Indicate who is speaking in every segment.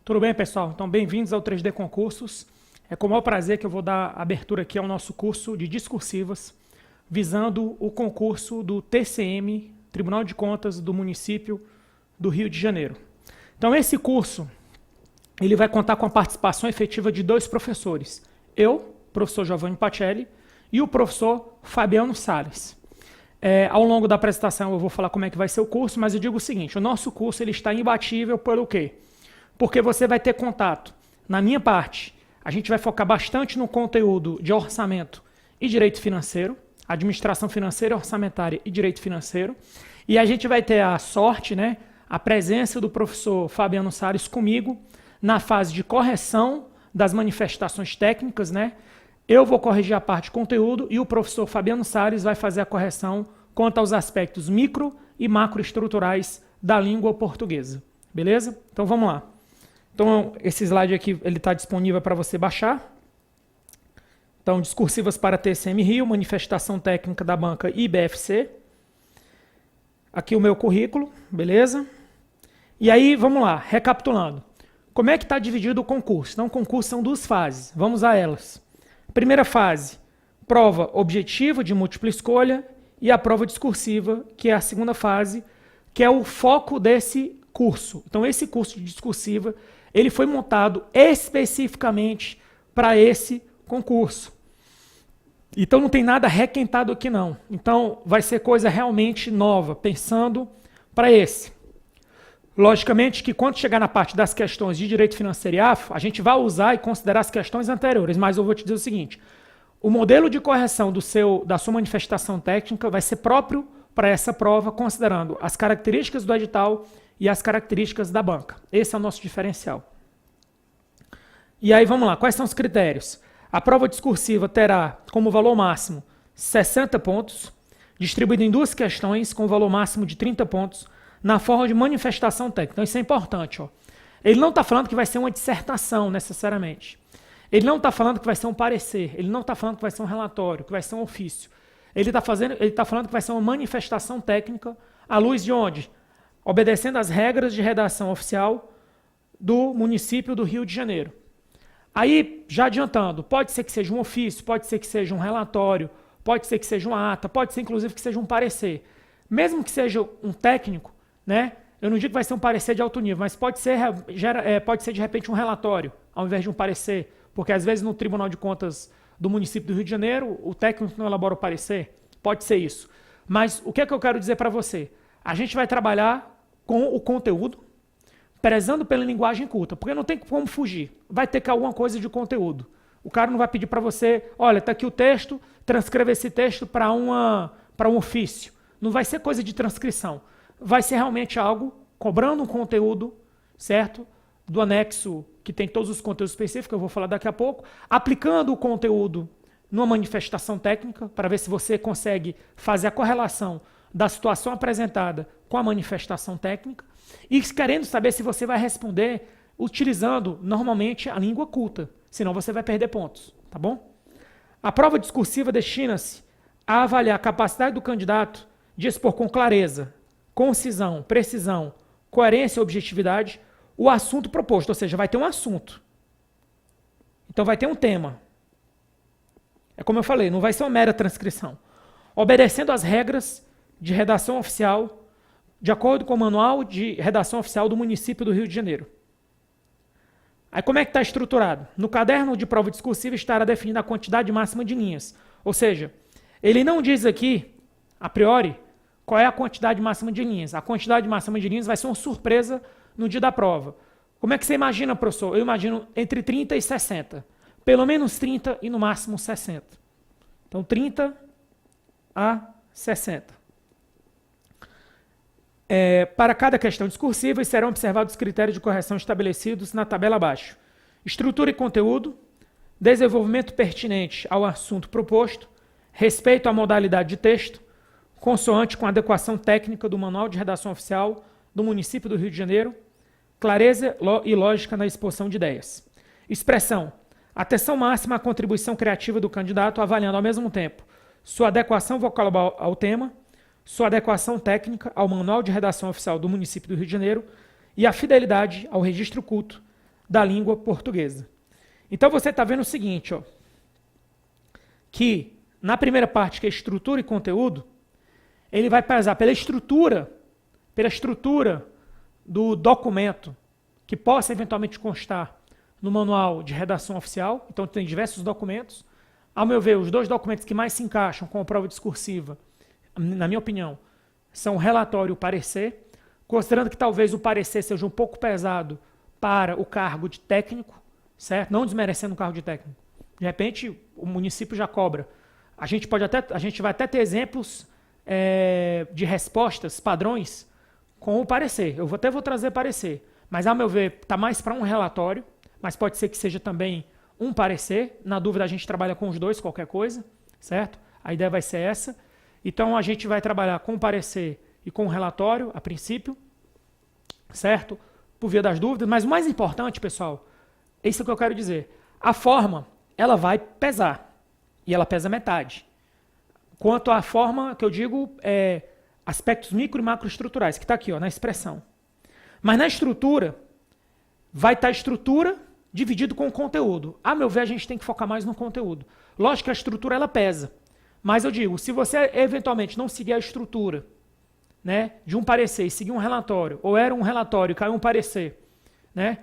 Speaker 1: Tudo bem, pessoal? Então, bem-vindos ao 3D Concursos. É com o maior prazer que eu vou dar abertura aqui ao nosso curso de discursivas, visando o concurso do TCM, Tribunal de Contas do Município do Rio de Janeiro. Então, esse curso ele vai contar com a participação efetiva de 2 professores. Eu, professor Giovanni Pacelli, e o professor Fabiano Salles. Ao longo da apresentação eu vou falar como é que vai ser o curso, mas eu digo o seguinte, o nosso curso ele está imbatível pelo quê? Porque você vai ter contato. Na minha parte, a gente vai focar bastante no conteúdo de orçamento e direito financeiro, administração financeira, orçamentária e direito financeiro. E a gente vai ter a sorte, a presença do professor Fabiano Salles comigo na fase de correção das manifestações técnicas, Eu vou corrigir a parte de conteúdo e o professor Fabiano Salles vai fazer a correção quanto aos aspectos micro e macroestruturais da língua portuguesa. Beleza? Então vamos lá. Então esse slide aqui está disponível para você baixar. Então, discursivas para TCM Rio, manifestação técnica da banca IBFC. Aqui o meu currículo, beleza? E aí, vamos lá, recapitulando. Como é que está dividido o concurso? Então, o concurso são 2 fases. Vamos a elas. Primeira fase, prova objetiva de múltipla escolha e a prova discursiva, que é a segunda fase, que é o foco desse curso. Então, esse curso de discursiva, ele foi montado especificamente para esse concurso. Então, não tem nada requentado aqui, não. Então, vai ser coisa realmente nova, pensando para esse. Logicamente que quando chegar na parte das questões de direito financeiro e AFO, a gente vai usar e considerar as questões anteriores, mas eu vou te dizer o seguinte, o modelo de correção da sua manifestação técnica vai ser próprio para essa prova, considerando as características do edital e as características da banca. Esse é o nosso diferencial. E aí vamos lá, quais são os critérios? A prova discursiva terá como valor máximo 60 pontos, distribuído em 2 questões com valor máximo de 30 pontos, na forma de manifestação técnica. Então isso é importante. Ele não está falando que vai ser uma dissertação, necessariamente. Ele não está falando que vai ser um parecer. Ele não está falando que vai ser um relatório, que vai ser um ofício. Ele está falando que vai ser uma manifestação técnica à luz de onde? Obedecendo às regras de redação oficial do município do Rio de Janeiro. Aí, já adiantando, pode ser que seja um ofício, pode ser que seja um relatório, pode ser que seja uma ata, pode ser inclusive que seja um parecer. Mesmo que seja um técnico, eu não digo que vai ser um parecer de alto nível, mas pode ser de repente um relatório, ao invés de um parecer, porque às vezes no Tribunal de Contas do município do Rio de Janeiro, o técnico não elabora o parecer, pode ser isso. Mas o que é que eu quero dizer para você? A gente vai trabalhar com o conteúdo, prezando pela linguagem culta, porque não tem como fugir, vai ter que alguma coisa de conteúdo. O cara não vai pedir para você, olha, está aqui o texto, transcreva esse texto para um ofício. Não vai ser coisa de transcrição. Vai ser realmente algo cobrando um conteúdo, certo? Do anexo que tem todos os conteúdos específicos, eu vou falar daqui a pouco, aplicando o conteúdo numa manifestação técnica, para ver se você consegue fazer a correlação da situação apresentada com a manifestação técnica, e querendo saber se você vai responder utilizando normalmente a língua culta, senão você vai perder pontos, tá bom? A prova discursiva destina-se a avaliar a capacidade do candidato de expor com clareza, concisão, precisão, coerência e objetividade o assunto proposto, ou seja, vai ter um assunto. Então vai ter um tema. É como eu falei, não vai ser uma mera transcrição. Obedecendo às regras de redação oficial, de acordo com o manual de redação oficial do município do Rio de Janeiro. Aí como é que está estruturado? No caderno de prova discursiva estará definida a quantidade máxima de linhas. Ou seja, ele não diz aqui, a priori, qual é a quantidade máxima de linhas. A quantidade máxima de linhas vai ser uma surpresa no dia da prova. Como é que você imagina, professor? Eu imagino entre 30 e 60. Pelo menos 30 e no máximo 60. Então, 30 a 60. Para cada questão discursiva, serão observados os critérios de correção estabelecidos na tabela abaixo. Estrutura e conteúdo, desenvolvimento pertinente ao assunto proposto, respeito à modalidade de texto, consoante com a adequação técnica do Manual de Redação Oficial do município do Rio de Janeiro, clareza e lógica na exposição de ideias. Expressão. Atenção máxima à contribuição criativa do candidato, avaliando ao mesmo tempo sua adequação vocabular ao tema, sua adequação técnica ao Manual de Redação Oficial do município do Rio de Janeiro e a fidelidade ao registro culto, da língua portuguesa. Então você está vendo o seguinte, ó, que na primeira parte, que é estrutura e conteúdo, ele vai pesar pela estrutura do documento que possa eventualmente constar no manual de redação oficial. Então tem diversos documentos. Ao meu ver, os 2 documentos que mais se encaixam com a prova discursiva, na minha opinião, são o relatório e o parecer, considerando que talvez o parecer seja um pouco pesado para o cargo de técnico, certo? Não desmerecendo o cargo de técnico. De repente, o município já cobra. A gente vai até ter exemplos de respostas, padrões, com o parecer. Eu até vou trazer parecer, mas ao meu ver, está mais para um relatório, mas pode ser que seja também um parecer. Na dúvida, a gente trabalha com os 2, qualquer coisa, certo? A ideia vai ser essa. Então, a gente vai trabalhar com o parecer e com o relatório, a princípio, certo? Por via das dúvidas. Mas o mais importante, pessoal, é isso que eu quero dizer. A forma, ela vai pesar. E ela pesa metade. Quanto à forma, que eu digo, aspectos micro e macroestruturais, que está aqui, ó, na expressão. Mas na estrutura, vai estar a estrutura dividido com o conteúdo. A meu ver, a gente tem que focar mais no conteúdo. Lógico que a estrutura, ela pesa. Mas eu digo, se você eventualmente não seguir a estrutura, né, de um parecer e seguir um relatório, ou era um relatório e caiu um parecer, né,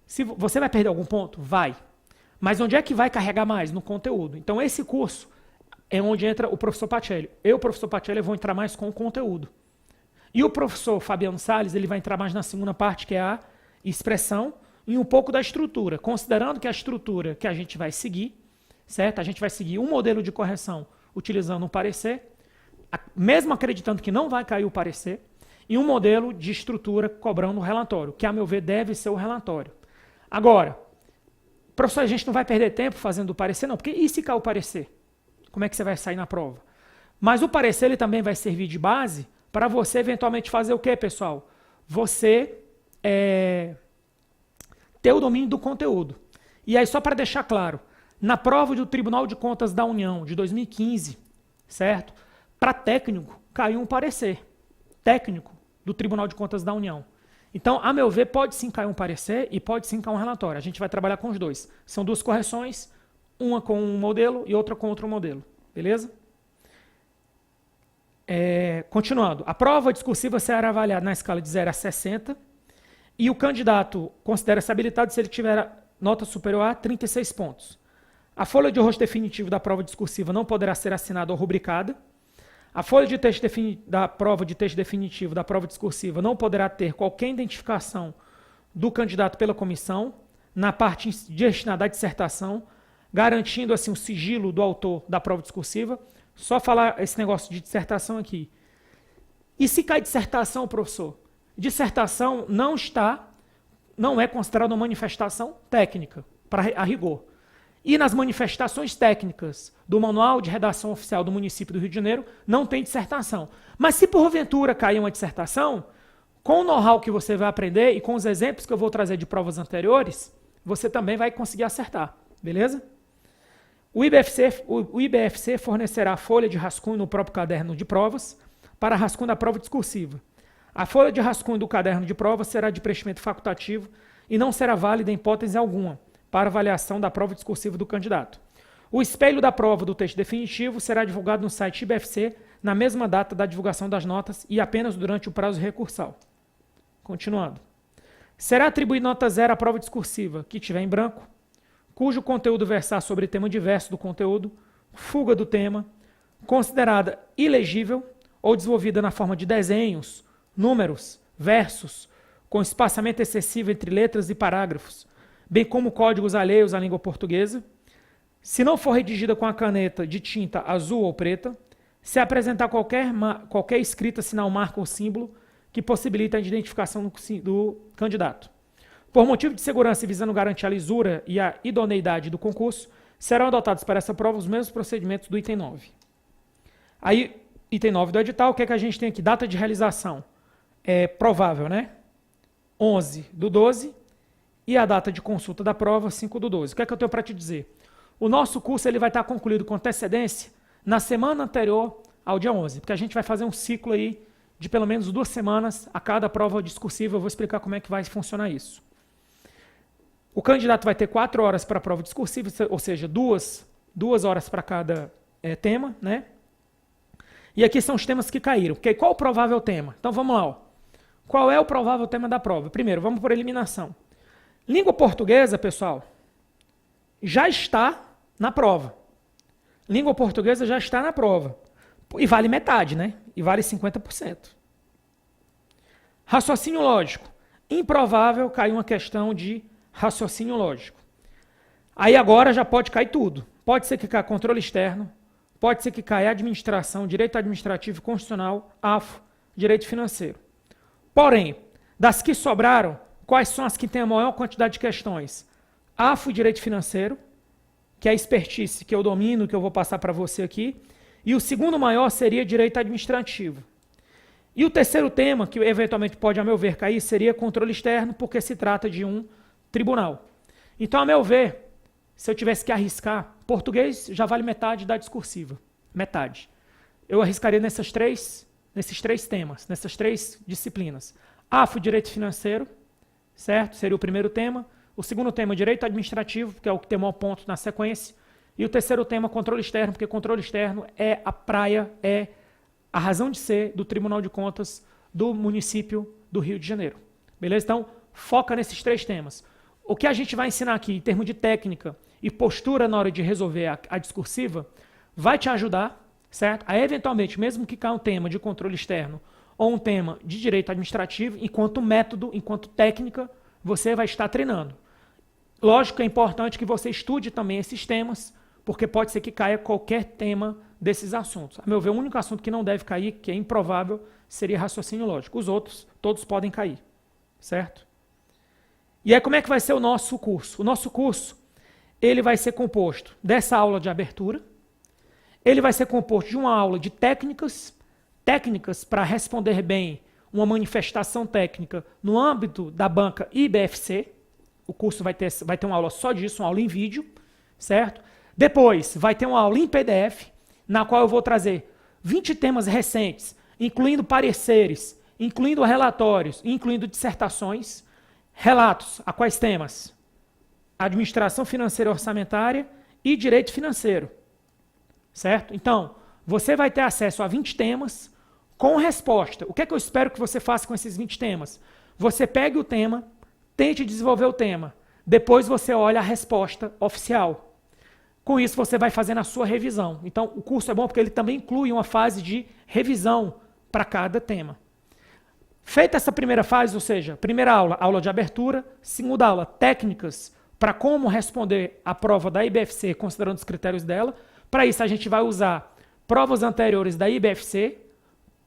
Speaker 1: se você vai perder algum ponto? Vai. Mas onde é que vai carregar mais? No conteúdo. Então esse curso é onde entra o professor Pacelli. Eu, professor Pacelli, vou entrar mais com o conteúdo. E o professor Fabiano Salles, ele vai entrar mais na segunda parte, que é a expressão, e um pouco da estrutura, considerando que a estrutura que a gente vai seguir, certo? A gente vai seguir um modelo de correção utilizando um parecer, mesmo acreditando que não vai cair o parecer, e um modelo de estrutura cobrando o relatório, que a meu ver deve ser o relatório. Agora, professor, a gente não vai perder tempo fazendo o parecer, não, porque e se cair o parecer? Como é que você vai sair na prova? Mas o parecer ele também vai servir de base para você eventualmente fazer o quê, pessoal? Você ter o domínio do conteúdo. E aí, só para deixar claro, na prova do Tribunal de Contas da União de 2015, certo? Para técnico, caiu um parecer. Técnico do Tribunal de Contas da União. Então, a meu ver, pode sim cair um parecer e pode sim cair um relatório. A gente vai trabalhar com os 2. São 2 correções, uma com um modelo e outra com outro modelo. Beleza? Continuando. A prova discursiva será avaliada na escala de 0 a 60 e o candidato considera-se habilitado se ele tiver nota superior a 36 pontos. A folha de rosto definitivo da prova discursiva não poderá ser assinada ou rubricada. A folha de texto da prova de texto definitivo da prova discursiva não poderá ter qualquer identificação do candidato pela comissão na parte destinada à dissertação, garantindo assim o sigilo do autor da prova discursiva. Só falar esse negócio de dissertação aqui. E se cai dissertação, professor? Dissertação não é considerada uma manifestação técnica, a rigor. E nas manifestações técnicas do Manual de Redação Oficial do Município do Rio de Janeiro, não tem dissertação. Mas se porventura cair uma dissertação, com o know-how que você vai aprender e com os exemplos que eu vou trazer de provas anteriores, você também vai conseguir acertar. Beleza? O IBFC fornecerá a folha de rascunho no próprio caderno de provas para rascunho da prova discursiva. A folha de rascunho do caderno de provas será de preenchimento facultativo e não será válida em hipótese alguma para avaliação da prova discursiva do candidato. O espelho da prova do texto definitivo será divulgado no site IBFC na mesma data da divulgação das notas e apenas durante o prazo recursal. Continuando. Será atribuída nota 0 à prova discursiva, que tiver em branco, cujo conteúdo versar sobre tema diverso do conteúdo, fuga do tema, considerada ilegível ou desenvolvida na forma de desenhos, números, versos, com espaçamento excessivo entre letras e parágrafos, bem como códigos alheios à língua portuguesa, se não for redigida com a caneta de tinta azul ou preta, se apresentar qualquer escrita, sinal, marca ou símbolo que possibilita a identificação do candidato. Por motivo de segurança e visando garantir a lisura e a idoneidade do concurso, serão adotados para essa prova os mesmos procedimentos do item 9. Aí, item 9 do edital, o que é que a gente tem aqui? Data de realização. É provável, né? 11/12 e a data de consulta da prova, 5/12. O que é que eu tenho para te dizer? O nosso curso ele vai estar concluído com antecedência na semana anterior ao dia 11, porque a gente vai fazer um ciclo aí de pelo menos 2 semanas a cada prova discursiva. Eu vou explicar como é que vai funcionar isso. O candidato vai ter 4 horas para a prova discursiva, ou seja, duas horas para cada tema, né? E aqui são os temas que caíram. Okay? Qual o provável tema? Então vamos lá. Ó. Qual é o provável tema da prova? Primeiro, vamos por eliminação. Língua portuguesa, pessoal, já está na prova. Língua portuguesa já está na prova. E vale metade, né? E vale 50%. Raciocínio lógico. Improvável cair uma questão de raciocínio lógico. Aí agora já pode cair tudo. Pode ser que caia controle externo, pode ser que caia administração, direito administrativo e constitucional, AFO, direito financeiro. Porém, das que sobraram, quais são as que têm a maior quantidade de questões? AFO e direito financeiro, que é a expertise que eu domino, que eu vou passar para você aqui. E o segundo maior seria direito administrativo. E o terceiro tema, que eventualmente pode, a meu ver, cair, seria controle externo, porque se trata de um tribunal. Então, a meu ver, se eu tivesse que arriscar, português já vale metade da discursiva. Metade. Eu arriscaria nesses três temas, nessas 3 disciplinas. AFO, direito financeiro, certo? Seria o primeiro tema. O segundo tema, direito administrativo, que é o que tem o maior ponto na sequência. E o terceiro tema, controle externo, porque controle externo é a praia, é a razão de ser do Tribunal de Contas do município do Rio de Janeiro. Beleza? Então, foca nesses 3 temas. O que a gente vai ensinar aqui, em termos de técnica e postura na hora de resolver a discursiva, vai te ajudar, certo? A eventualmente, mesmo que caia um tema de controle externo ou um tema de direito administrativo, enquanto método, enquanto técnica, você vai estar treinando. Lógico que é importante que você estude também esses temas, porque pode ser que caia qualquer tema desses assuntos. A meu ver, o único assunto que não deve cair, que é improvável, seria raciocínio lógico. Os outros, todos podem cair, certo? E aí, como é que vai ser o nosso curso? O nosso curso, ele vai ser composto dessa aula de abertura, ele vai ser composto de uma aula de técnicas para responder bem uma manifestação técnica no âmbito da banca IBFC. O curso vai ter uma aula só disso, uma aula em vídeo, certo? Depois, vai ter uma aula em PDF, na qual eu vou trazer 20 temas recentes, incluindo pareceres, incluindo relatórios, incluindo dissertações, relatos a quais temas? Administração financeira e orçamentária e direito financeiro, certo? Então, você vai ter acesso a 20 temas com resposta. O que é que eu espero que você faça com esses 20 temas? Você pegue o tema, tente desenvolver o tema, depois você olha a resposta oficial. Com isso, você vai fazendo a sua revisão. Então, o curso é bom porque ele também inclui uma fase de revisão para cada tema. Feita essa primeira fase, ou seja, primeira aula, aula de abertura, segunda aula, técnicas para como responder a prova da IBFC, considerando os critérios dela. Para isso, a gente vai usar provas anteriores da IBFC,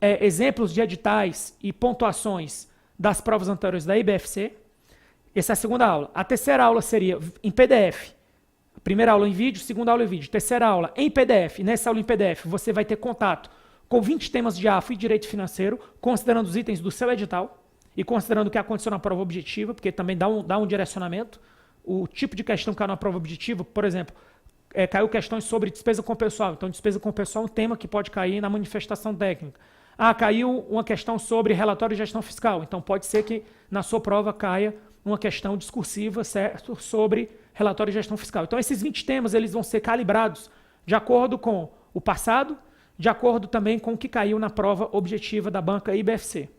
Speaker 1: exemplos de editais e pontuações das provas anteriores da IBFC. Essa é a segunda aula. A terceira aula seria em PDF. Primeira aula em vídeo, segunda aula em vídeo. Terceira aula em PDF. Nessa aula em PDF, você vai ter contato com 20 temas de AFO e direito financeiro, considerando os itens do seu edital e considerando o que aconteceu na prova objetiva, porque também dá um direcionamento. O tipo de questão que caiu na prova objetiva, por exemplo, caiu questões sobre despesa com pessoal. Então, despesa com pessoal é um tema que pode cair na manifestação técnica. Caiu uma questão sobre relatório de gestão fiscal. Então, pode ser que na sua prova caia uma questão discursiva, certo, sobre relatório de gestão fiscal. Então, esses 20 temas eles vão ser calibrados de acordo com o passado, de acordo também com o que caiu na prova objetiva da banca IBFC.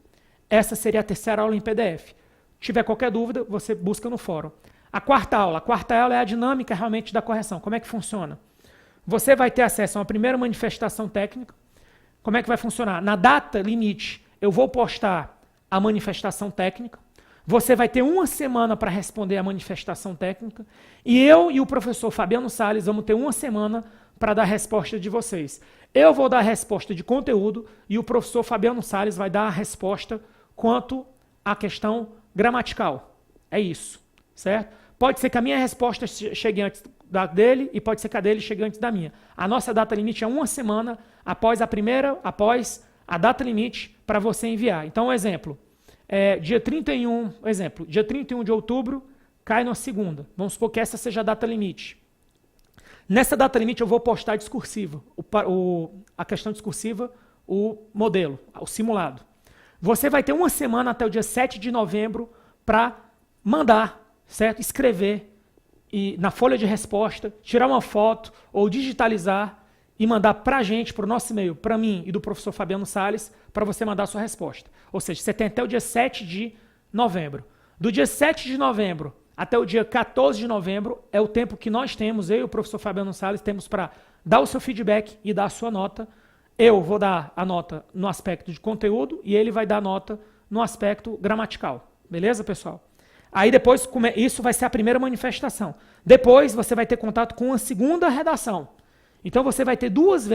Speaker 1: Essa seria a terceira aula em PDF. Se tiver qualquer dúvida, você busca no fórum. A quarta aula é a dinâmica realmente da correção. Como é que funciona? Você vai ter acesso a uma primeira manifestação técnica. Como é que vai funcionar? Na data limite, eu vou postar a manifestação técnica. Você vai ter uma semana para responder a manifestação técnica. E eu e o professor Fabiano Salles vamos ter uma semana para dar a resposta de vocês. Eu vou dar a resposta de conteúdo e o professor Fabiano Salles vai dar a resposta quanto à questão gramatical. É isso, certo? Pode ser que a minha resposta chegue antes da dele e pode ser que a dele chegue antes da minha. A nossa data limite é uma semana após a data limite para você enviar. Então, um exemplo. Dia 31 de outubro cai na segunda. Vamos supor que essa seja a data limite. Nessa data limite eu vou postar a discursiva, a questão discursiva, o modelo, o simulado. Você vai ter uma semana até o dia 7 de novembro para mandar, certo? Escrever e na folha de resposta, tirar uma foto ou digitalizar e mandar para a gente, para o nosso e-mail, para mim e do professor Fabiano Salles, para você mandar a sua resposta. Ou seja, você tem até o dia 7 de novembro. Do dia 7 de novembro até o dia 14 de novembro é o tempo que nós temos, eu e o professor Fabiano Salles, temos para dar o seu feedback e dar a sua nota. Eu vou dar a nota no aspecto de conteúdo e ele vai dar a nota no aspecto gramatical. Beleza, pessoal? Aí depois, isso vai ser a primeira manifestação. Depois você vai ter contato com a segunda redação. Então você vai ser 2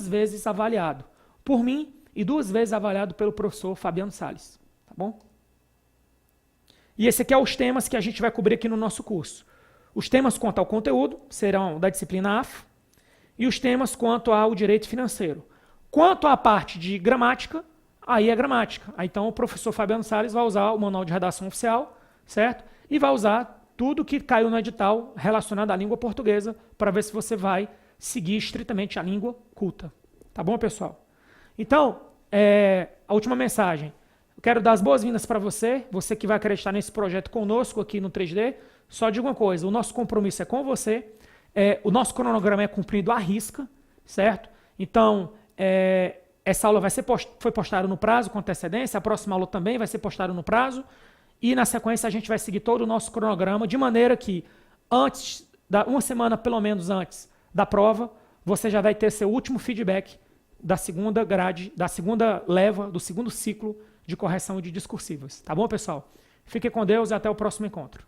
Speaker 1: vezes avaliado por mim e 2 vezes avaliado pelo professor Fabiano Salles. Tá bom? E esse aqui é os temas que a gente vai cobrir aqui no nosso curso. Os temas quanto ao conteúdo serão da disciplina AFO e os temas quanto ao direito financeiro. Quanto à parte de gramática, aí é gramática. Aí, então o professor Fabiano Salles vai usar o manual de redação oficial, certo? E vai usar tudo que caiu no edital relacionado à língua portuguesa para ver se você vai seguir estritamente a língua culta. Tá bom, pessoal? Então, a última mensagem. Eu quero dar as boas-vindas para você que vai acreditar nesse projeto conosco aqui no 3D. Só digo uma coisa, o nosso compromisso é com você, o nosso cronograma é cumprido à risca, certo? Então, essa aula foi postada no prazo com antecedência, a próxima aula também vai ser postada no prazo, e na sequência a gente vai seguir todo o nosso cronograma, de maneira que uma semana pelo menos antes da prova, você já vai ter seu último feedback da segunda grade, da segunda leva, do segundo ciclo de correção de discursivas. Tá bom, pessoal? Fique com Deus e até o próximo encontro.